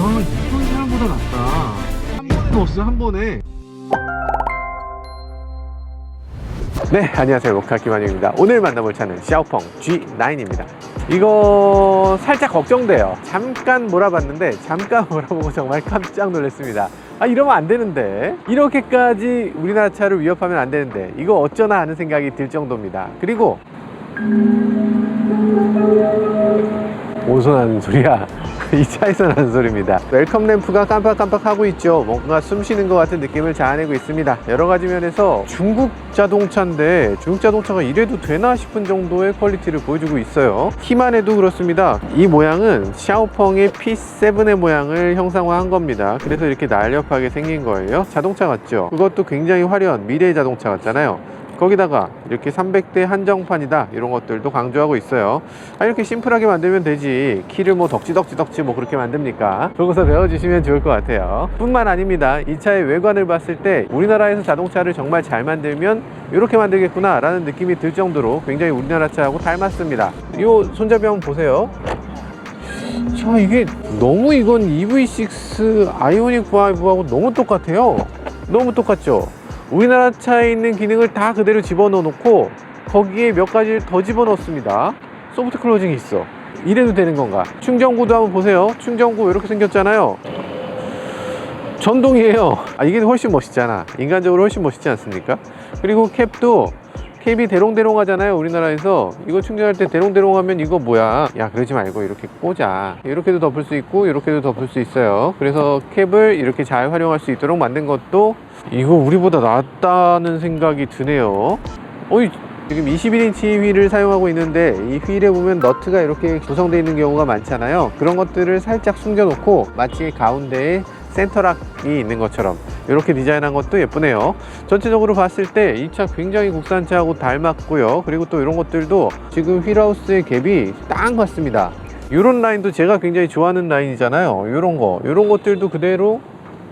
이건 생각보다 낫다. 한 번에 넣었어, 한 번에. 네, 안녕하세요. 로카 김한용입니다. 오늘 만나볼 차는 샤오펑 G9입니다. 이거 살짝 걱정돼요. 잠깐 몰아봤는데 잠깐 몰아보고 정말 깜짝 놀랐습니다. 아, 이러면 안 되는데, 이렇게까지 우리나라 차를 위협하면 안 되는데, 이거 어쩌나 하는 생각이 들 정도입니다. 그리고 어디서 나는 소리야? 이 차에서 나는 소리입니다. 웰컴 램프가 깜빡깜빡 하고 있죠. 뭔가 숨 쉬는 것 같은 느낌을 자아내고 있습니다. 여러 가지 면에서 중국 자동차인데 중국 자동차가 이래도 되나 싶은 정도의 퀄리티를 보여주고 있어요. 키만 해도 그렇습니다. 이 모양은 샤오펑의 P7의 모양을 형상화한 겁니다. 그래서 이렇게 날렵하게 생긴 거예요. 자동차 같죠? 그것도 굉장히 화려한 미래의 자동차 같잖아요. 거기다가 이렇게 300대 한정판이다, 이런 것들도 강조하고 있어요. 아, 이렇게 심플하게 만들면 되지, 키를 뭐 덕지덕지 뭐 그렇게 만듭니까? 보고서 배워주시면 좋을 것 같아요. 뿐만 아닙니다. 이 차의 외관을 봤을 때 우리나라에서 자동차를 정말 잘 만들면 이렇게 만들겠구나 라는 느낌이 들 정도로 굉장히 우리나라 차하고 닮았습니다. 이 손잡이 한번 보세요. 자, 이게 너무, 이건 EV6 아이오닉 5하고 너무 똑같아요. 너무 똑같죠? 우리나라 차에 있는 기능을 다 그대로 집어넣어 놓고 거기에 몇 가지를 더 집어넣습니다. 소프트 클로징이 있어. 이래도 되는 건가? 충전구도 한번 보세요. 충전구 이렇게 생겼잖아요. 전동이에요. 아, 이게 훨씬 멋있잖아. 인간적으로 훨씬 멋있지 않습니까? 그리고 캡도, 캡이 대롱대롱 하잖아요, 우리나라에서. 이거 충전할 때 대롱대롱 하면 이거 뭐야? 야, 그러지 말고 이렇게 꽂아. 이렇게도 덮을 수 있고 이렇게도 덮을 수 있어요. 그래서 cap을 이렇게 잘 활용할 수 있도록 만든 것도 이거 우리보다 낫다는 생각이 드네요. 지금 21인치 휠을 사용하고 있는데 이 휠에 보면 너트가 이렇게 구성되어 있는 경우가 많잖아요. 그런 것들을 살짝 숨겨놓고 마치 가운데에 센터락이 있는 것처럼 이렇게 디자인한 것도 예쁘네요. 전체적으로 봤을 때 이 차 굉장히 국산차하고 닮았고요. 그리고 또 이런 것들도 지금 휠하우스의 갭이 딱 맞습니다. 이런 라인도 제가 굉장히 좋아하는 라인이잖아요. 이런 것들도 그대로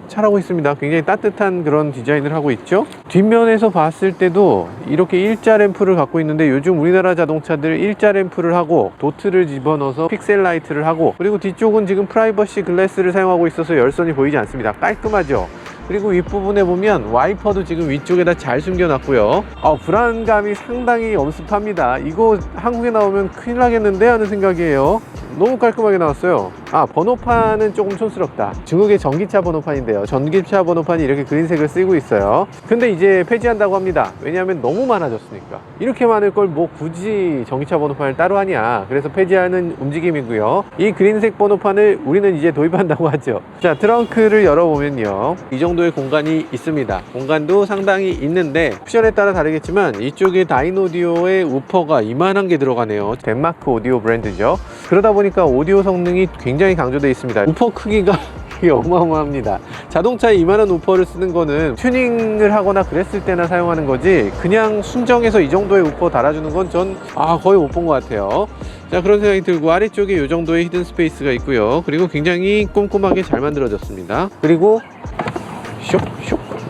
차라고 있습니다. 굉장히 따뜻한 그런 디자인을 하고 있죠. 뒷면에서 봤을 때도 이렇게 일자 램프를 갖고 있는데, 요즘 우리나라 자동차들 일자 램프를 하고 도트를 집어넣어서 픽셀 라이트를 하고, 그리고 뒤쪽은 지금 프라이버시 글래스를 사용하고 있어서 열선이 보이지 않습니다. 깔끔하죠. 그리고 윗부분에 보면 와이퍼도 지금 위쪽에다 잘 숨겨놨고요. 불안감이 상당히 엄습합니다. 이거 한국에 나오면 큰일 나겠는데 하는 생각이에요. 너무 깔끔하게 나왔어요. 번호판은 조금 촌스럽다. 중국의 전기차 번호판인데요, 전기차 번호판이 이렇게 그린색을 쓰고 있어요. 근데 이제 폐지한다고 합니다. 왜냐하면 너무 많아졌으니까. 이렇게 많을 걸 뭐 굳이 전기차 번호판을 따로 하냐. 그래서 폐지하는 움직임이고요. 이 그린색 번호판을 우리는 이제 도입한다고 하죠. 자, 트렁크를 열어보면요, 이 정도의 공간이 있습니다. 공간도 상당히 있는데 옵션에 따라 다르겠지만 이쪽에 다인오디오의 우퍼가 이만한 게 들어가네요. 덴마크 오디오 브랜드죠. 그러다 보니까 오디오 성능이 굉장히 강조되어 있습니다. 우퍼 크기가 어마어마합니다. 자동차에 이만한 우퍼를 쓰는 거는 튜닝을 하거나 그랬을 때나 사용하는 거지, 그냥 순정해서 이 정도의 우퍼 달아주는 건 전 거의 못 본 것 같아요. 자, 그런 생각이 들고 아래쪽에 이 정도의 히든 스페이스가 있고요. 그리고 굉장히 꼼꼼하게 잘 만들어졌습니다. 그리고 쇽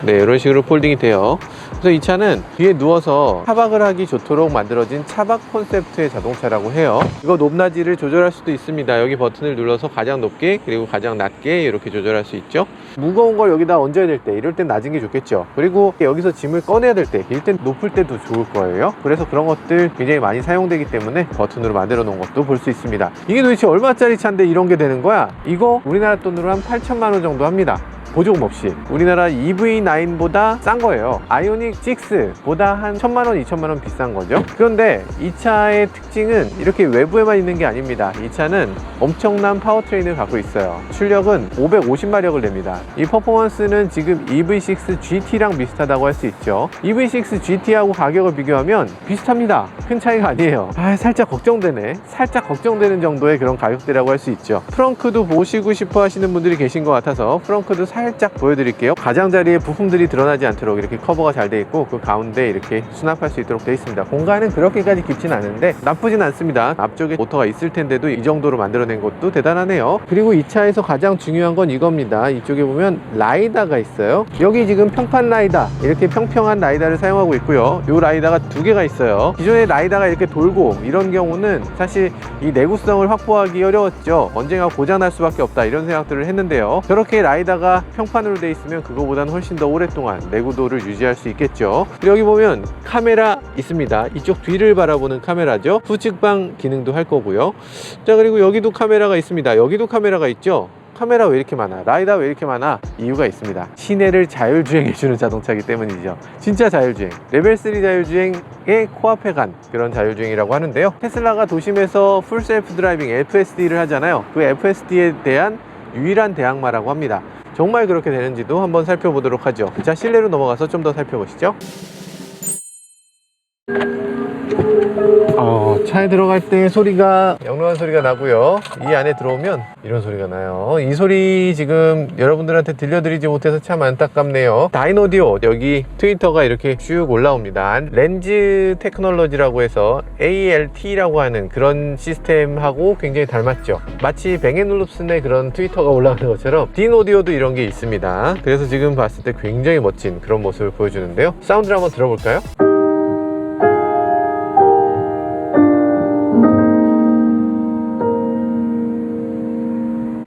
네, 이런 식으로 폴딩이 돼요. 그래서 이 차는 뒤에 누워서 차박을 하기 좋도록 만들어진 차박 콘셉트의 자동차라고 해요. 이거 높낮이를 조절할 수도 있습니다. 여기 버튼을 눌러서 가장 높게 그리고 가장 낮게 이렇게 조절할 수 있죠. 무거운 걸 여기다 얹어야 될 때, 이럴 땐 낮은 게 좋겠죠. 그리고 여기서 짐을 꺼내야 될 때, 이럴 땐 높을 때도 좋을 거예요. 그래서 그런 것들 굉장히 많이 사용되기 때문에 버튼으로 만들어 놓은 것도 볼 수 있습니다. 이게 도대체 얼마짜리 차인데 이런 게 되는 거야? 이거 우리나라 돈으로 한 8천만 원 정도 합니다. 보조금 없이. 우리나라 EV9보다 싼 거예요. 아이오닉 6보다 한 1,000만원, 2,000만원 비싼 거죠. 그런데 이 차의 특징은 이렇게 외부에만 있는 게 아닙니다. 이 차는 엄청난 파워트레인을 갖고 있어요. 출력은 550마력을 냅니다. 이 퍼포먼스는 지금 EV6 GT랑 비슷하다고 할 수 있죠. EV6 GT하고 가격을 비교하면 비슷합니다. 큰 차이가 아니에요. 살짝 걱정되네. 살짝 걱정되는 정도의 그런 가격대라고 할 수 있죠. 트렁크도 보시고 싶어 하시는 분들이 계신 것 같아서 트렁크도 살짝 보여드릴게요. 가장자리에 부품들이 드러나지 않도록 이렇게 커버가 잘 돼 있고, 그 가운데 이렇게 수납할 수 있도록 되어 있습니다. 공간은 그렇게까지 깊진 않은데 나쁘진 않습니다. 앞쪽에 모터가 있을 텐데도 이 정도로 만들어낸 것도 대단하네요. 그리고 이 차에서 가장 중요한 건 이겁니다. 이쪽에 보면 라이다가 있어요. 여기 지금 평판 라이다, 이렇게 평평한 라이다를 사용하고 있고요. 이 라이다가 두 개가 있어요. 기존의 라이다가 이렇게 돌고 이런 경우는 사실 이 내구성을 확보하기 어려웠죠. 언젠가 고장날 수밖에 없다, 이런 생각들을 했는데요. 저렇게 라이다가 평판으로 되어 있으면 그거보다는 훨씬 더 오랫동안 내구도를 유지할 수 있겠죠. 여기 보면 카메라 있습니다. 이쪽 뒤를 바라보는 카메라죠. 후측방 기능도 할 거고요. 자, 그리고 여기도 카메라가 있습니다. 여기도 카메라가 있죠. 카메라 왜 이렇게 많아? 라이다 왜 이렇게 많아? 이유가 있습니다. 시내를 자율주행해주는 자동차이기 때문이죠. 진짜 자율주행, 레벨3 자율주행에 코앞에 간 그런 자율주행이라고 하는데요. 테슬라가 도심에서 풀 셀프 드라이빙 FSD를 하잖아요. 그 FSD에 대한 유일한 대항마라고 합니다. 정말 그렇게 되는지도 한번 살펴보도록 하죠. 자, 실내로 넘어가서 좀 더 살펴보시죠. 차에 들어갈 때 소리가, 영롱한 소리가 나고요. 이 안에 들어오면 이런 소리가 나요. 이 소리 지금 여러분들한테 들려드리지 못해서 참 안타깝네요. 다이노디오, 여기 트위터가 이렇게 쭉 올라옵니다. 렌즈 테크놀로지라고 해서 ALT라고 하는 그런 시스템하고 굉장히 닮았죠. 마치 뱅앤올룹슨의 그런 트위터가 올라가는 것처럼 디노디오도 이런 게 있습니다. 그래서 지금 봤을 때 굉장히 멋진 그런 모습을 보여주는데요. 사운드를 한번 들어볼까요?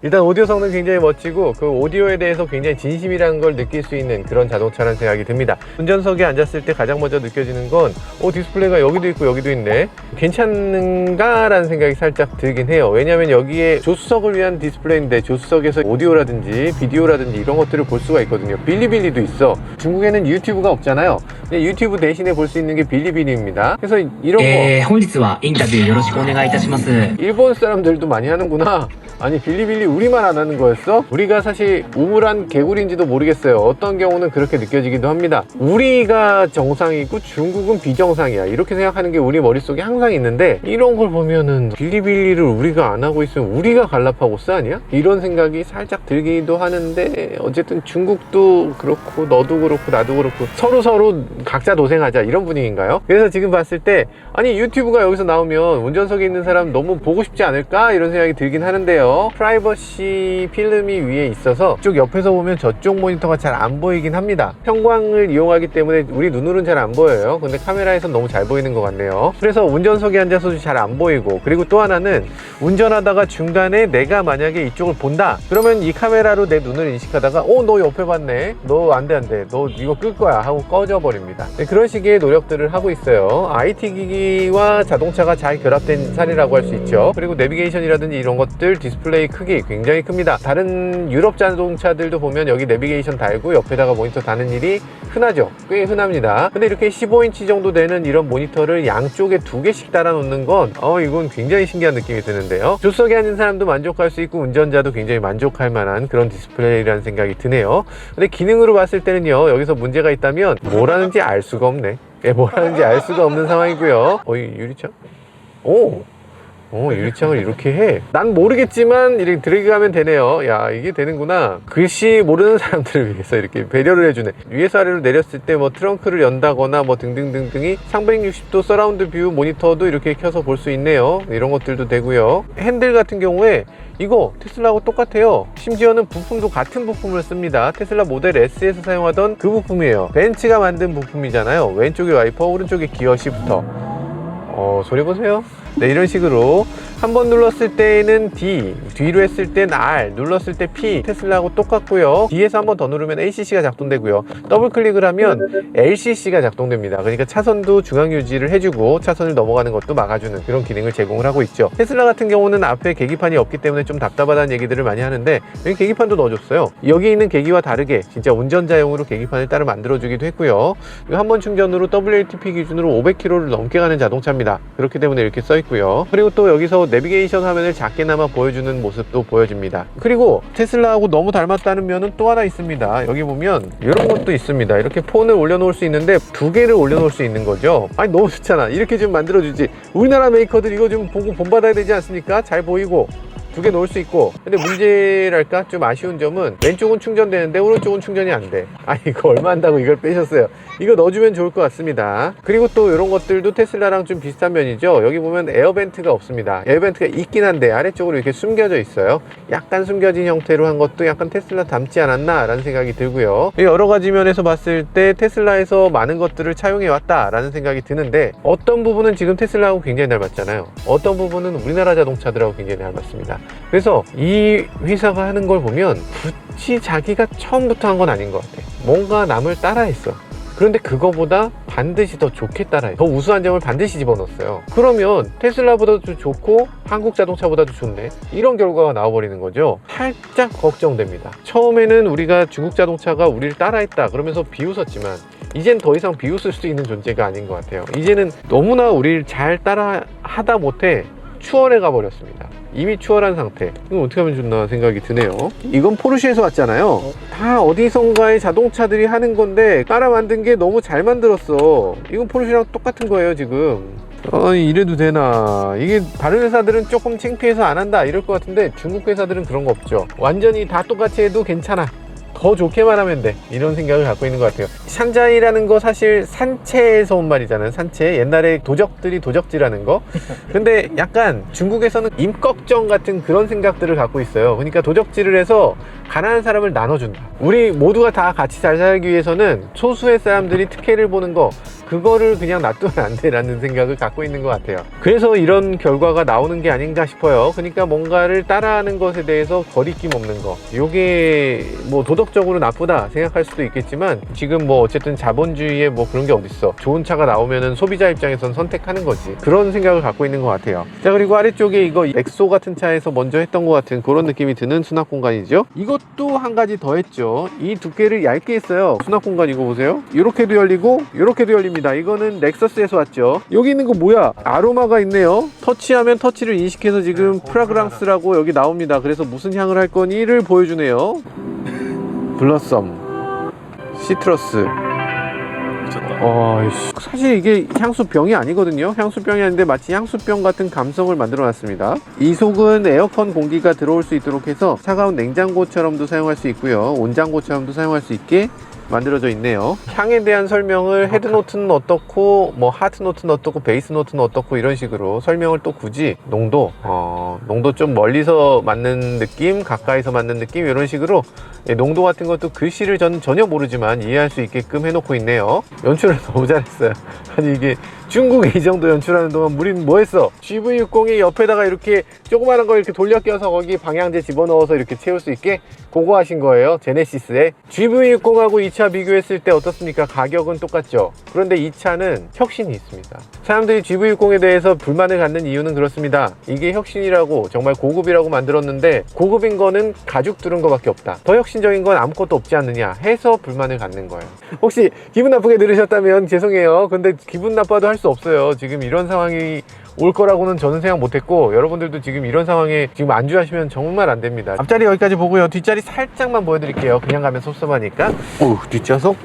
일단 오디오 성능 굉장히 멋지고, 그 오디오에 대해서 굉장히 진심이라는 걸 느낄 수 있는 그런 자동차라는 생각이 듭니다. 운전석에 앉았을 때 가장 먼저 느껴지는 건 디스플레이가 여기도 있고 여기도 있네, 괜찮은가? 라는 생각이 살짝 들긴 해요. 왜냐하면 여기에 조수석을 위한 디스플레이인데 조수석에서 오디오라든지 비디오라든지 이런 것들을 볼 수가 있거든요. 빌리빌리도 있어. 중국에는 유튜브가 없잖아요. 근데 유튜브 대신에 볼 수 있는 게 빌리빌리입니다. 그래서 이런 거, 本日はインタビューよろしくお願いいたします。 일본 사람들도 많이 하는구나. 아니, 빌리빌리 우리만 안 하는 거였어? 우리가 사실 우물한 개구리인지도 모르겠어요. 어떤 경우는 그렇게 느껴지기도 합니다. 우리가 정상이고 중국은 비정상이야, 이렇게 생각하는 게 우리 머릿속에 항상 있는데, 이런 걸 보면은 빌리빌리를 우리가 안 하고 있으면 우리가 갈라파고스 아니야? 이런 생각이 살짝 들기도 하는데, 어쨌든 중국도 그렇고 너도 그렇고 나도 그렇고 서로 각자 도생하자, 이런 분위기인가요? 그래서 지금 봤을 때, 아니, 유튜브가 여기서 나오면 운전석에 있는 사람 너무 보고 싶지 않을까? 이런 생각이 들긴 하는데요. 프라이버시 필름이 위에 있어서 쭉 옆에서 보면 저쪽 모니터가 잘 안 보이긴 합니다. 형광을 이용하기 때문에 우리 눈으로는 잘 안 보여요. 근데 카메라에서 너무 잘 보이는 것 같네요. 그래서 운전석에 앉아서도 잘 안 보이고, 그리고 또 하나는 운전하다가 중간에 내가 만약에 이쪽을 본다 그러면 이 카메라로 내 눈을 인식하다가 너 옆에 봤네, 너 안돼 너 이거 끌 거야 하고 꺼져 버립니다. 네, 그런 식의 노력들을 하고 있어요. IT 기기와 자동차가 잘 결합된 사례라고 할 수 있죠. 그리고 내비게이션이라든지 이런 것들 디스플레이 크기 굉장히 큽니다. 다른 유럽 자동차들도 보면 여기 내비게이션 달고 옆에다가 모니터 다는 일이 흔하죠. 꽤 흔합니다. 근데 이렇게 15인치 정도 되는 이런 모니터를 양쪽에 두 개씩 달아 놓는 건 이건 굉장히 신기한 느낌이 드는데요. 조수석에 앉은 사람도 만족할 수 있고 운전자도 굉장히 만족할 만한 그런 디스플레이라는 생각이 드네요. 근데 기능으로 봤을 때는요, 여기서 문제가 있다면 뭐라는지 알 수가 없네. 뭐라는지 알 수가 없는 상황이고요. 이 유리창? 유리창을 이렇게 해. 난 모르겠지만 이렇게 들어가면 되네요. 야, 이게 되는구나. 글씨 모르는 사람들을 위해서 이렇게 배려를 해주네. 위에서 아래로 내렸을 때 트렁크를 연다거나 등등등등이 360도 서라운드 뷰 모니터도 이렇게 켜서 볼 수 있네요. 이런 것들도 되고요. 핸들 같은 경우에 이거 테슬라하고 똑같아요. 심지어는 부품도 같은 부품을 씁니다. 테슬라 모델 S에서 사용하던 그 부품이에요. 벤츠가 만든 부품이잖아요. 왼쪽에 와이퍼, 오른쪽에 기어 시프터. 소리 보세요. 네, 이런 식으로 한번 눌렀을 때는 D, 뒤로 했을 땐 R, 눌렀을 때 P. 테슬라하고 똑같고요. D에서 한 번 더 누르면 ACC가 작동되고요. 더블 클릭을 하면 LCC가 작동됩니다. 그러니까 차선도 중앙 유지를 해주고 차선을 넘어가는 것도 막아주는 그런 기능을 제공을 하고 있죠. 테슬라 같은 경우는 앞에 계기판이 없기 때문에 좀 답답하다는 얘기들을 많이 하는데, 여기 계기판도 넣어줬어요. 여기 있는 계기와 다르게 진짜 운전자용으로 계기판을 따로 만들어주기도 했고요. 한 번 충전으로 WLTP 기준으로 500km를 넘게 가는 자동차입니다. 그렇기 때문에 이렇게 써있고요. 그리고 또 여기서 내비게이션 화면을 작게나마 보여주는 모습도 보여집니다. 그리고 테슬라하고 너무 닮았다는 면은 또 하나 있습니다. 여기 보면 이런 것도 있습니다. 이렇게 폰을 올려놓을 수 있는데 두 개를 올려놓을 수 있는 거죠. 아니, 너무 좋잖아. 이렇게 좀 만들어주지. 우리나라 메이커들 이거 좀 보고 본받아야 되지 않습니까? 잘 보이고 두 개 놓을 수 있고, 근데 문제랄까 좀 아쉬운 점은 왼쪽은 충전되는데 오른쪽은 충전이 안 돼. 아, 이거 얼마 한다고 이걸 빼셨어요. 이거 넣어주면 좋을 것 같습니다. 그리고 또 이런 것들도 테슬라랑 좀 비슷한 면이죠. 여기 보면 에어벤트가 없습니다. 에어벤트가 있긴 한데 아래쪽으로 이렇게 숨겨져 있어요. 약간 숨겨진 형태로 한 것도 약간 테슬라 닮지 않았나 라는 생각이 들고요. 여러 가지 면에서 봤을 때 테슬라에서 많은 것들을 차용해 왔다 라는 생각이 드는데, 어떤 부분은 지금 테슬라하고 굉장히 닮았잖아요. 어떤 부분은 우리나라 자동차들하고 굉장히 닮았습니다. 그래서 이 회사가 하는 걸 보면 굳이 자기가 처음부터 한 건 아닌 것 같아. 뭔가 남을 따라했어. 그런데 그거보다 반드시 더 좋게 따라해. 더 우수한 점을 반드시 집어넣었어요. 그러면 테슬라보다도 좋고 한국 자동차보다도 좋네, 이런 결과가 나와버리는 거죠. 살짝 걱정됩니다. 처음에는 우리가 중국 자동차가 우리를 따라했다 그러면서 비웃었지만, 이젠 더 이상 비웃을 수 있는 존재가 아닌 것 같아요. 이제는 너무나 우리를 잘 따라 하다 못해 추월해 가버렸습니다. 이미 추월한 상태. 이건 어떻게 하면 좋나 생각이 드네요. 이건 포르쉐에서 왔잖아요. 다 어디선가의 자동차들이 하는 건데 따라 만든 게 너무 잘 만들었어. 이건 포르쉐랑 똑같은 거예요 지금. 이래도 되나. 이게 다른 회사들은 조금 창피해서 안 한다 이럴 것 같은데, 중국 회사들은 그런 거 없죠. 완전히 다 똑같이 해도 괜찮아, 더 좋게만 하면 돼, 이런 생각을 갖고 있는 것 같아요. 샨자이라는 거 사실 산채에서 온 말이잖아요. 산채. 옛날에 도적들이 도적질하는 거. 근데 약간 중국에서는 임꺽정 같은 그런 생각들을 갖고 있어요. 그러니까 도적질을 해서 가난한 사람을 나눠준다. 우리 모두가 다 같이 잘 살기 위해서는 소수의 사람들이 특혜를 보는 거, 그거를 그냥 놔두면 안 돼라는 생각을 갖고 있는 것 같아요. 그래서 이런 결과가 나오는 게 아닌가 싶어요. 그러니까 뭔가를 따라하는 것에 대해서 거리낌 없는 거, 요게 뭐 도덕적으로 나쁘다 생각할 수도 있겠지만, 지금 뭐 어쨌든 자본주의에 뭐 그런 게 어딨어. 좋은 차가 나오면은 소비자 입장에선 선택하는 거지. 그런 생각을 갖고 있는 것 같아요. 자, 그리고 아래쪽에 이거 엑소 같은 차에서 먼저 했던 것 같은 그런 느낌이 드는 수납 공간이죠. 이것도 한 가지 더 했죠. 이 두께를 얇게 했어요. 수납 공간 이거 보세요. 이렇게도 열리고 이렇게도 열립니다. 이거는 넥서스에서 왔죠. 여기 있는 거 뭐야? 아로마가 있네요. 터치하면 터치를 인식해서 지금 프라그랑스라고 여기 나옵니다. 그래서 무슨 향을 할 거니를 보여주네요. 블러썸, 시트러스. 사실 이게 향수병이 아니거든요. 향수병이 아닌데 마치 향수병 같은 감성을 만들어 놨습니다. 이 속은 에어컨 공기가 들어올 수 있도록 해서 차가운 냉장고처럼도 사용할 수 있고요, 온장고처럼도 사용할 수 있게 만들어져 있네요. 향에 대한 설명을 헤드노트는 어떻고 뭐 하트노트는 어떻고 베이스노트는 어떻고 이런 식으로 설명을 또 굳이 농도 좀 멀리서 맞는 느낌, 가까이서 맞는 느낌, 이런 식으로 농도 같은 것도 글씨를 저는 전혀 모르지만 이해할 수 있게끔 해놓고 있네요. 연출을 너무 잘했어요. 아니 이게 중국에 이 정도 연출하는 동안 우리는 뭐 했어? GV60이 옆에다가 이렇게 조그마한 거 이렇게 돌려 껴서 거기 방향제 집어넣어서 이렇게 채울 수 있게 그거 하신 거예요. 제네시스에. GV60하고 이 차 비교했을 때 어떻습니까? 가격은 똑같죠. 그런데 이 차는 혁신이 있습니다. 사람들이 GV60에 대해서 불만을 갖는 이유는 그렇습니다. 이게 혁신이라고 정말 고급이라고 만들었는데, 고급인 거는 가죽 뚫은 거밖에 없다, 더 혁신적인 건 아무것도 없지 않느냐 해서 불만을 갖는 거예요. 혹시 기분 나쁘게 들으셨다면 죄송해요. 근데 기분 나빠도 할 수 없어요. 지금 이런 상황이 올 거라고는 저는 생각 못했고, 여러분들도 지금 이런 상황에 지금 안주하시면 정말 안 됩니다. 앞자리 여기까지 보고요, 뒷자리 살짝만 보여드릴게요. 그냥 가면 섭섭하니까. 뒷좌석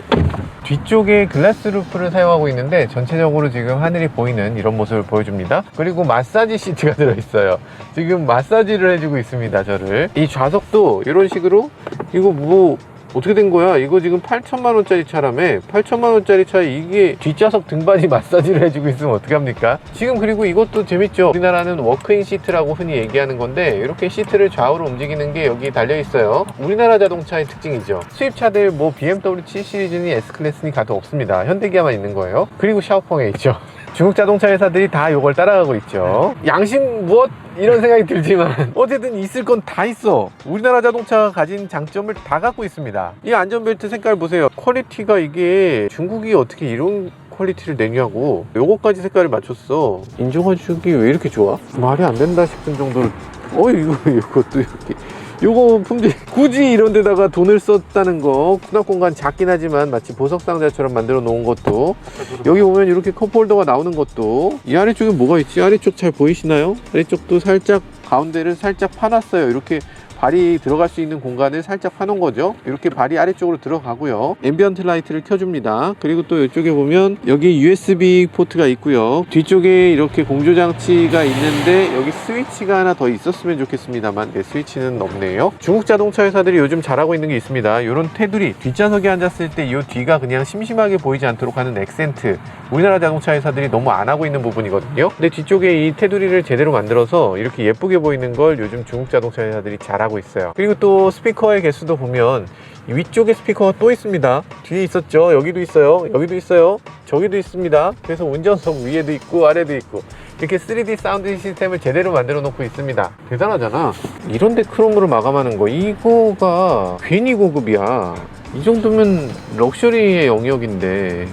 뒤쪽에 글라스 루프를 사용하고 있는데 전체적으로 지금 하늘이 보이는 이런 모습을 보여줍니다. 그리고 마사지 시트가 들어있어요. 지금 마사지를 해주고 있습니다, 저를. 이 좌석도 이런 식으로, 이거 뭐 어떻게 된 거야? 이거 지금 8천만 원짜리 차라며. 8천만 원짜리 차에 이게 뒷좌석 등받이 마사지를 해주고 있으면 어떡합니까? 지금 그리고 이것도 재밌죠. 우리나라는 워크인 시트라고 흔히 얘기하는 건데, 이렇게 시트를 좌우로 움직이는 게 여기 달려 있어요. 우리나라 자동차의 특징이죠. 수입차들 뭐 BMW 7 시리즈니 S클래스니 가도 없습니다. 현대기아만 있는 거예요. 그리고 샤오펑에 있죠. 중국 자동차 회사들이 다 이걸 따라가고 있죠. 양심 무엇? 이런 생각이 들지만 어쨌든 있을 건 다 있어. 우리나라 자동차가 가진 장점을 다 갖고 있습니다. 이 안전벨트 색깔 보세요. 퀄리티가 이게 중국이 어떻게 이런 퀄리티를 내냐고, 요거까지 색깔을 맞췄어. 인조가죽이 왜 이렇게 좋아? 말이 안 된다 싶은 정도로. 이것도 이렇게, 요거 품질 굳이 이런 데다가 돈을 썼다는 거. 수납 공간 작긴 하지만 마치 보석 상자처럼 만들어 놓은 것도, 여기 보면 이렇게 컵홀더가 나오는 것도. 이 아래쪽에 뭐가 있지? 아래쪽 잘 보이시나요? 아래쪽도 살짝 가운데를 살짝 파놨어요. 이렇게 발이 들어갈 수 있는 공간을 살짝 파놓은 거죠. 이렇게 발이 아래쪽으로 들어가고요. 앰비언트 라이트를 켜줍니다. 그리고 또 이쪽에 보면 여기 USB 포트가 있고요. 뒤쪽에 이렇게 공조장치가 있는데 여기 스위치가 하나 더 있었으면 좋겠습니다만 네, 스위치는 없네요. 중국 자동차 회사들이 요즘 잘하고 있는 게 있습니다. 이런 테두리, 뒷좌석에 앉았을 때 이 뒤가 그냥 심심하게 보이지 않도록 하는 액센트, 우리나라 자동차 회사들이 너무 안 하고 있는 부분이거든요. 근데 뒤쪽에 이 테두리를 제대로 만들어서 이렇게 예쁘게 보이는 걸 요즘 중국 자동차 회사들이 잘하고 있어요. 그리고 또 스피커의 개수도 보면 위쪽에 스피커가 또 있습니다. 뒤에 있었죠. 여기도 있어요. 여기도 있어요. 저기도 있습니다. 그래서 운전석 위에도 있고 아래도 있고 이렇게 3D 사운드 시스템을 제대로 만들어 놓고 있습니다. 대단하잖아. 이런데 크롬으로 마감하는 거 이거가 괜히 고급이야. 이 정도면 럭셔리의 영역인데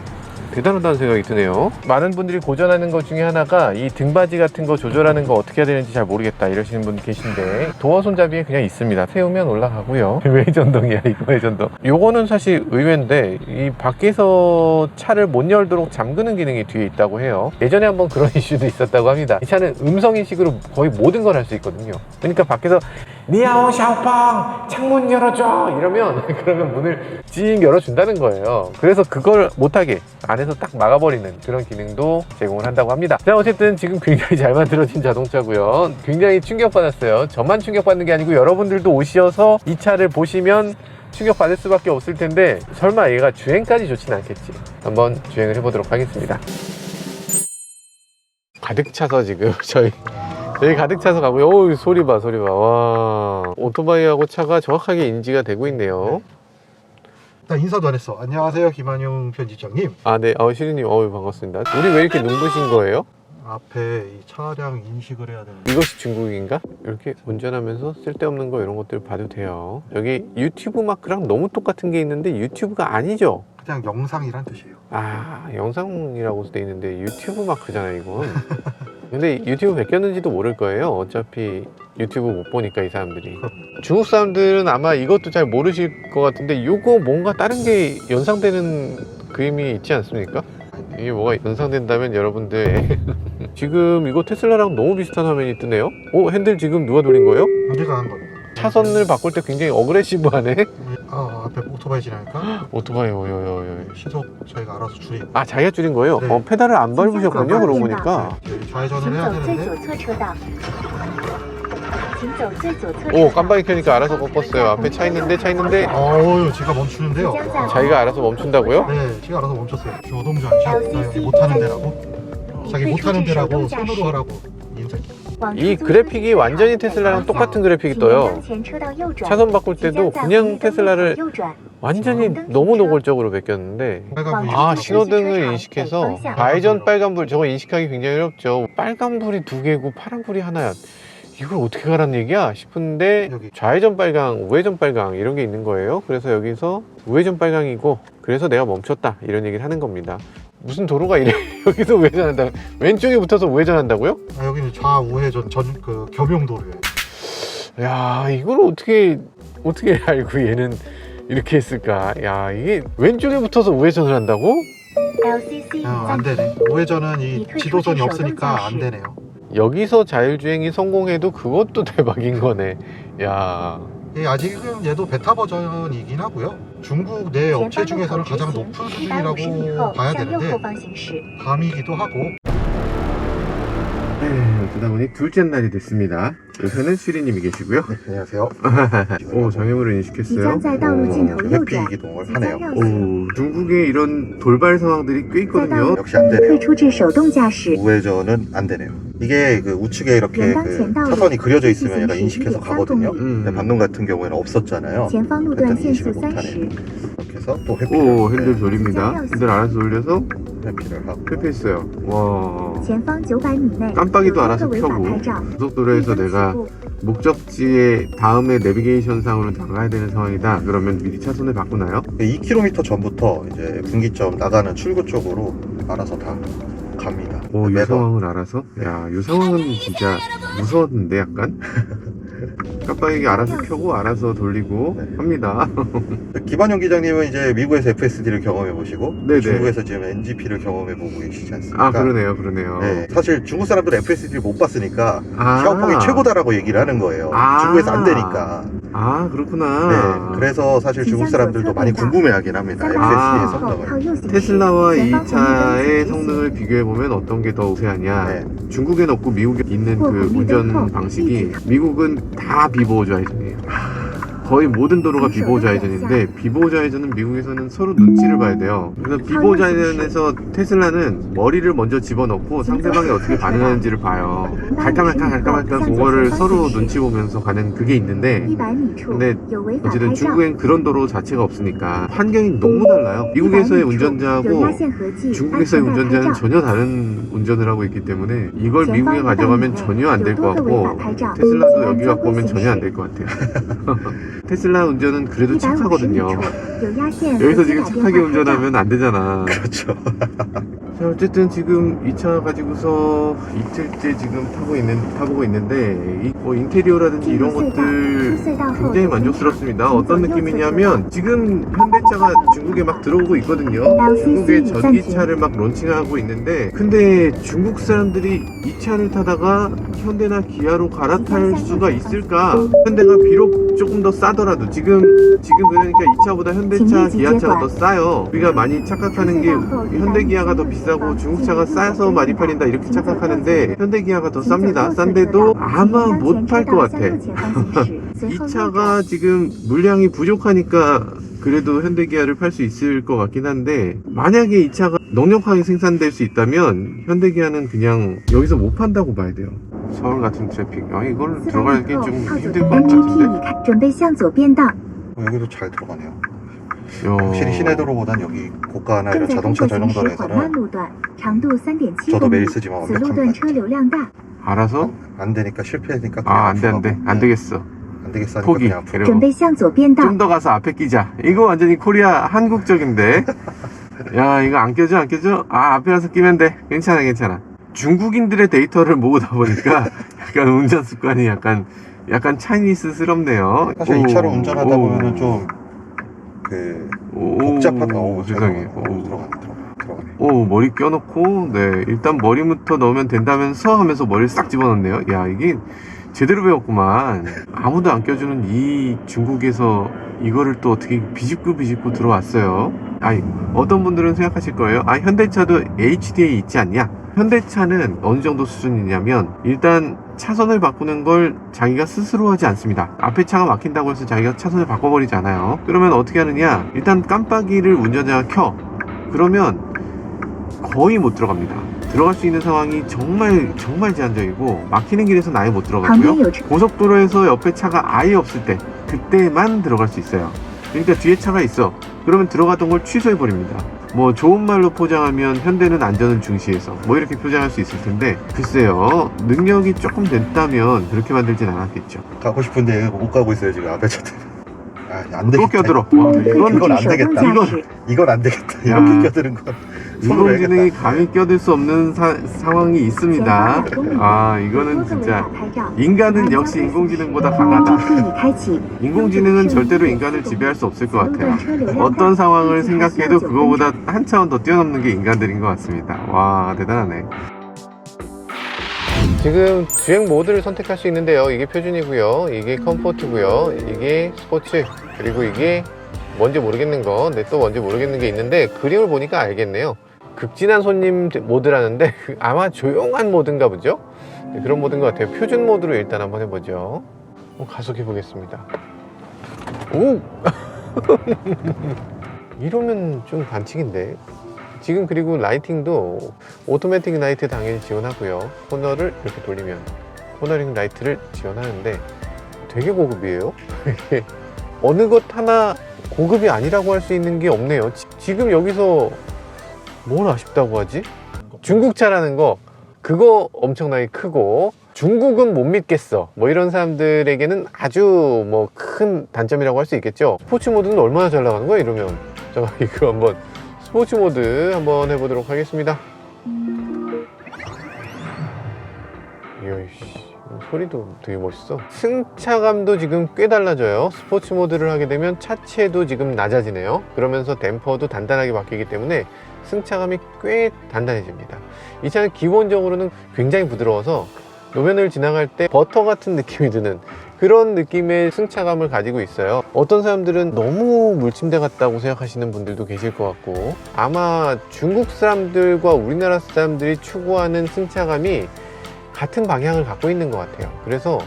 대단하다는 생각이 드네요. 많은 분들이 고전하는 것 중에 하나가 이 등받이 같은 거 조절하는 거 어떻게 해야 되는지 잘 모르겠다 이러시는 분 계신데 도어 손잡이에 그냥 있습니다. 세우면 올라가고요. 외전동이야 이거 외전동. 요거는 사실 의외인데 이 밖에서 차를 못 열도록 잠그는 기능이 뒤에 있다고 해요. 예전에 한번 그런 이슈도 있었다고 합니다. 이 차는 음성 인식으로 거의 모든 걸 할 수 있거든요. 그러니까 밖에서 니아오 샤오팡 창문 열어줘 이러면 그러면 문을 찡 열어준다는 거예요. 그래서 그걸 못하게 안에서 딱 막아버리는 그런 기능도 제공을 한다고 합니다. 자, 어쨌든 지금 굉장히 잘 만들어진 자동차고요. 굉장히 충격받았어요. 저만 충격받는 게 아니고 여러분들도 오셔서 이 차를 보시면 충격받을 수밖에 없을 텐데 설마 얘가 주행까지 좋진 않겠지. 한번 주행을 해보도록 하겠습니다. 가득 차서 지금 저희 가득 차서 가고요. 오, 소리 봐. 와, 오토바이하고 차가 정확하게 인지가 되고 있네요. 나 인사도 안 했어. 안녕하세요, 김한용 편집장님. 아, 네. 시리님, 반갑습니다. 우리 왜 이렇게 눈부신 거예요? 앞에 이 차량 인식을 해야 되는데 이것이 중국인가? 이렇게 운전하면서 쓸데없는 거 이런 것들 봐도 돼요. 여기 유튜브 마크랑 너무 똑같은 게 있는데 유튜브가 아니죠? 그냥 영상이란 뜻이에요. 아, 영상이라고 돼 있는데 유튜브 마크잖아 이건. 근데 유튜브 베꼈는지도 모를 거예요. 어차피 유튜브 못 보니까 이 사람들이. 중국 사람들은 아마 이것도 잘 모르실 것 같은데 이거 뭔가 다른 게 연상되는 그림이 있지 않습니까? 이게 뭐가 연상된다면 여러분들 지금 이거 테슬라랑 너무 비슷한 화면이 뜨네요. 핸들 지금 누가 돌린 거예요? 우리가 한 겁니다. 차선을 바꿀 때 굉장히 어그레시브하네. 앞에 오토바이 지나니까 오토바이 시속 저희가 알아서 줄이고. 아, 자기가 줄인 거예요? 네. 페달을 안 밟으셨군요. 그러고 보니까. 좌회전을 해야 되는데 깜빡이 켜니까 알아서 꺾었어요. 앞에 차 있는데 제가 멈추는데요. 자기가 알아서 멈춘다고요? 네, 제가 알아서 멈췄어요. 교동 장시 나 여기 못하는 데라고. 자기 못하는 데라고 손으로 하라고 인사. 이 그래픽이 완전히 테슬라랑 똑같은 그래픽이 떠요. 차선 바꿀 때도 그냥 테슬라를 완전히 너무 노골적으로 베꼈는데 신호등을 인식해서 좌회전 빨간불 저거 인식하기 굉장히 어렵죠. 빨간불이 두 개고 파란불이 하나야. 이걸 어떻게 가라는 얘기야 싶은데 좌회전 빨강, 우회전 빨강 이런 게 있는 거예요. 그래서 여기서 우회전 빨강이고 그래서 내가 멈췄다 이런 얘기를 하는 겁니다. 무슨 도로가 이래? 여기서 우회전한다. 왼쪽에 붙어서 우회전한다고요? 여기는 좌우회전 겸용도로예요. 야, 이걸 어떻게 알고 얘는 이렇게 했을까? 야, 이게 왼쪽에 붙어서 우회전을 한다고? 안 되네. 우회전은 이 지도선이 없으니까 안 되네요. 여기서 자율주행이 성공해도 그것도 대박인 거네. 야. 아직은 얘도 베타 버전이긴 하고요. 중국 내 업체 중에서는 가장 높은 수준이라고 봐야 되는데 밤이기도 하고. 그러다 보니 둘째 날이 됐습니다. 옆에는 슈리님이 계시고요. 네, 안녕하세요. 장애물을 인식했어요. 회피 기동을 하네요. 중국에 이런 돌발 상황들이 꽤 있거든요. 역시 안 되네요. 우회전은 안 되네요. 이게 그 우측에 이렇게 차선이 그려져 있으면 얘가 인식해서 가거든요. 근데 방금 같은 경우에는 없었잖아요. 그랬더니 인식을 못하네요. 이렇게 해서 또 회피를 핸들 돌립니다. 핸들 알아서 돌려서 회피를 하고 회피했어요. 와. 깜빡이도 알아서 켜고 고속도로에서 내가 목적지에 다음에 내비게이션 상으로 나가야 되는 상황이다. 그러면 미리 차선을 바꾸나요? 2km 전부터 이제 분기점 나가는 출구 쪽으로 알아서 다 갑니다. 이 상황을 알아서? 야, 이 상황은 진짜 무서웠는데 약간? 깜빡이게 알아서 켜고 알아서 돌리고 네. 합니다. 김한용 기장님은 이제 미국에서 FSD를 경험해 보시고 네네. 중국에서 지금 NGP를 경험해 보고 계시지 않습니까? 아, 그러네요. 네, 사실 중국 사람들은 FSD를 못 봤으니까 아. 샤오펑이 최고다라고 얘기를 하는 거예요. 아. 중국에서 안 되니까. 아, 네, 그렇구나. 그래서 사실 중국 사람들도 많이 궁금해하긴 합니다. FSD의 성능을. 테슬라와 이 차의 성능을 비교해보면 어떤 게 더 우세하냐. 네. 중국엔 없고 미국에 있는 그 운전 방식이, 미국은 다 비보호 좌회전이에요. 거의 모든 도로가 비보호 좌회전인데, 비보호 좌회전은 미국에서는 서로 눈치를 봐야 돼요. 그래서 비보호 좌회전에서 테슬라는 머리를 먼저 집어넣고 상대방이 어떻게 반응하는지를 봐요. 갈까 말까 그거를 서로 눈치 보면서 가는 그게 있는데, 근데 어쨌든 중국엔 그런 도로 자체가 없으니까 환경이 너무 달라요. 미국에서의 운전자하고 중국에서의 운전자는 전혀 다른 운전을 하고 있기 때문에 이걸 미국에 가져가면 전혀 안 될 것 같고, 테슬라도 여기 갖고 오면 전혀 안 될 것 같아요. 테슬라 운전은 그래도 착하거든요. 여기서 지금 착하게 운전하면 안 되잖아. 그렇죠. 자, 어쨌든 지금 이 차 가지고서 이틀째 지금 타보고 있는데, 뭐 인테리어라든지 이런 것들 굉장히 만족스럽습니다. 어떤 느낌이냐면, 지금 현대차가 중국에 막 들어오고 있거든요. 중국에 전기차를 막 론칭하고 있는데, 근데 중국 사람들이 이 차를 타다가 현대나 기아로 갈아탈 수가 있을까? 현대가 비록 조금 더 싸더라도 지금 그러니까 이 차보다 현대차, 기아차가 더 싸요. 우리가 많이 착각하는 게 현대 기아가 더 비싸고 중국 차가 싸서 많이 팔린다 이렇게 착각하는데, 현대 기아가 더 쌉니다. 싼데도 아마 못 팔 것 같아. 이 차가 지금 물량이 부족하니까 그래도 현대 기아를 팔 수 있을 것 같긴 한데, 만약에 이 차가 넉넉하게 생산될 수 있다면 현대 기아는 그냥 여기서 못 판다고 봐야 돼요. 서울 같은 트래픽, 이걸 들어가기 좀 힘들 것 같은데. 여기도 잘 들어가네요. 야. 확실히 시내도로보단 여기 고가나 이런 자동차 전용도로에서는 저도 매일 쓰지만 완벽합니다. 알아서? 안 되니까 실패하니까 안 되겠어. 안 되겠어 하니까 포기. 그냥 앞으로. 그리고 좀 더 가서 앞에 끼자. 이거 완전히 코리아 한국적인데. 야, 이거 안 껴져? 앞에 가서 끼면 돼. 괜찮아. 중국인들의 데이터를 모으다 보니까 약간 운전 습관이 약간 차이니스스럽네요. 사실 이 차를 운전하다 보면은 좀 복잡하다. 세상에. 들어가네. 머리 껴놓고, 네, 일단 머리부터 넣으면 된다면서 하면서 머리를 싹 집어넣네요. 야, 이게 제대로 배웠구만. 아무도 안 껴주는 이 중국에서 이거를 또 어떻게 비집고 들어왔어요. 어떤 분들은 생각하실 거예요. 현대차도 HDA 있지 않냐? 현대차는 어느 정도 수준이냐면, 일단 차선을 바꾸는 걸 자기가 스스로 하지 않습니다. 앞에 차가 막힌다고 해서 자기가 차선을 바꿔버리지 않아요. 그러면 어떻게 하느냐? 일단 깜빡이를 운전자가 켜. 그러면 거의 못 들어갑니다. 들어갈 수 있는 상황이 정말 제한적이고, 막히는 길에서는 아예 못 들어가고요. 고속도로에서 옆에 차가 아예 없을 때, 그때만 들어갈 수 있어요. 그러니까 뒤에 차가 있어. 그러면 들어가던 걸 취소해버립니다. 뭐 좋은 말로 포장하면 현대는 안전을 중시해서 뭐 이렇게 포장할 수 있을 텐데, 글쎄요, 능력이 조금 됐다면 그렇게 만들진 않았겠죠. 가고 싶은데 못 가고 있어요 지금 앞에 차들. 안 되겠다. 또 껴들어. 이건 안 되겠다. 이건 안 되겠다. 이렇게 껴드는 건 인공지능이 감히 껴들 수 없는 상황이 있습니다. 이거는 진짜, 인간은 역시 인공지능보다 강하다. 인공지능은 절대로 인간을 지배할 수 없을 것 같아요. 어떤 상황을 생각해도 그거보다 한 차원 더 뛰어넘는 게 인간들인 것 같습니다. 와, 대단하네. 지금 주행 모드를 선택할 수 있는데요. 이게 표준이고요, 이게 컴포트고요, 이게 스포츠, 그리고 이게 뭔지 모르겠는 거, 또 뭔지 모르겠는 게 있는데, 그림을 보니까 알겠네요. 극진한 손님 모드라는데 아마 조용한 모드인가 보죠? 네, 그런 모드인 것 같아요. 표준 모드로 일단 한번 해보죠. 가속해 보겠습니다. 오! 이러면 좀 반칙인데. 지금 그리고 라이팅도 오토매틱 라이트 당연히 지원하고요. 코너를 이렇게 돌리면 코너링 라이트를 지원하는데 되게 고급이에요. 어느 것 하나 고급이 아니라고 할 수 있는 게 없네요. 지금 여기서 뭘 아쉽다고 하지? 중국차라는 거, 그거 엄청나게 크고, 중국은 못 믿겠어, 뭐 이런 사람들에게는 아주 뭐 큰 단점이라고 할 수 있겠죠. 스포츠 모드는 얼마나 잘 나가는 거야 이러면. 잠깐, 이거 한번 스포츠 모드 한번 해보도록 하겠습니다. 소리도 되게 멋있어. 승차감도 지금 꽤 달라져요. 스포츠 모드를 하게 되면 차체도 지금 낮아지네요. 그러면서 댐퍼도 단단하게 바뀌기 때문에 승차감이 꽤 단단해집니다. 이 차는 기본적으로는 굉장히 부드러워서 노면을 지나갈 때 버터 같은 느낌이 드는 그런 느낌의 승차감을 가지고 있어요. 어떤 사람들은 너무 물침대 같다고 생각하시는 분들도 계실 것 같고, 아마 중국 사람들과 우리나라 사람들이 추구하는 승차감이 같은 방향을 갖고 있는 것 같아요. 그래서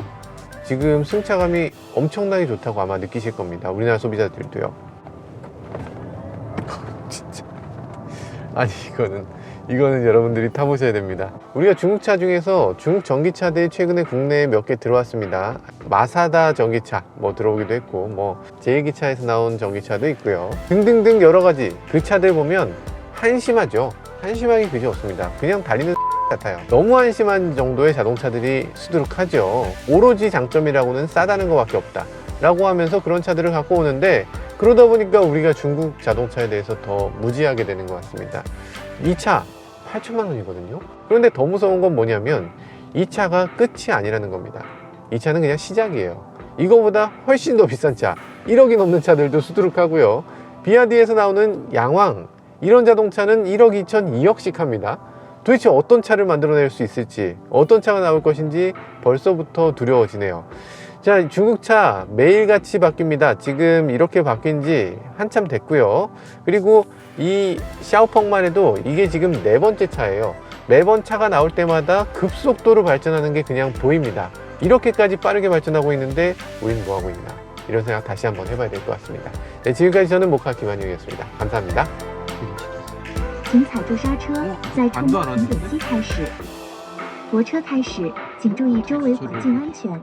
지금 승차감이 엄청나게 좋다고 아마 느끼실 겁니다. 우리나라 소비자들도요. 진짜 아니 이거는 여러분들이 타보셔야 됩니다. 우리가 중국차 중에서 중국 전기차들이 최근에 국내에 몇 개 들어왔습니다. 마사다 전기차 뭐 들어오기도 했고, 뭐 제2기차에서 나온 전기차도 있고요. 등등등 여러 가지. 그 차들 보면 한심하죠. 한심하기 그지 없습니다. 그냥 달리는 같아요. 너무 한심한 정도의 자동차들이 수두룩하죠. 오로지 장점이라고는 싸다는 것밖에 없다 라고 하면서 그런 차들을 갖고 오는데, 그러다 보니까 우리가 중국 자동차에 대해서 더 무지하게 되는 것 같습니다. 이 차 8천만 원이거든요. 그런데 더 무서운 건 뭐냐면 이 차가 끝이 아니라는 겁니다. 이 차는 그냥 시작이에요. 이거보다 훨씬 더 비싼 차 1억이 넘는 차들도 수두룩하고요. 비아디에서 나오는 양왕 이런 자동차는 1억 2천 2억씩 합니다. 도대체 어떤 차를 만들어낼 수 있을지, 어떤 차가 나올 것인지 벌써부터 두려워지네요. 자, 중국차 매일같이 바뀝니다. 지금 이렇게 바뀐 지 한참 됐고요. 그리고 이 샤오펑만 해도 이게 지금 4번째 차예요. 매번 차가 나올 때마다 급속도로 발전하는 게 그냥 보입니다. 이렇게까지 빠르게 발전하고 있는데 우린 뭐하고 있나, 이런 생각 다시 한번 해봐야 될 것 같습니다. 네, 지금까지 저는 모카 김한용이었습니다. 감사합니다. 请踩住刹车，在触摸平等机开始。泊车开始，请注意周围环境安全。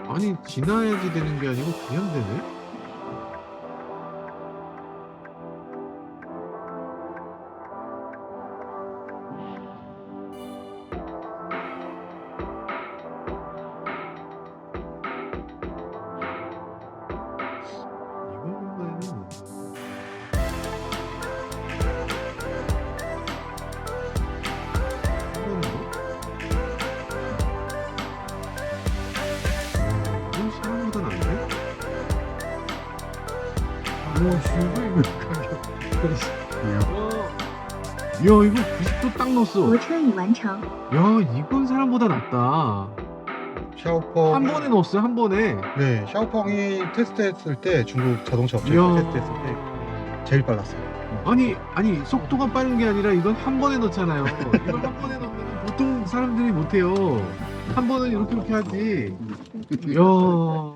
아니, 지나야지 되는 게 아니고 그냥 되네? 우와, 이거 가격. 야, 이거 90도 딱 넣었어. 泊车已完成。 야, 이건 사람보다 낫다. 샤오펑 한 번에 넣었어요, 한 번에. 네, 샤오펑이 테스트했을 때 중국 자동차 업체에서 이야. 테스트했을 때 제일 빨랐어요. 아니, 속도가 빠른 게 아니라 이건 한 번에 넣잖아요. 이걸 한 번에 넣으면 보통 사람들이 못해요. 한 번은 이렇게 하지. 야.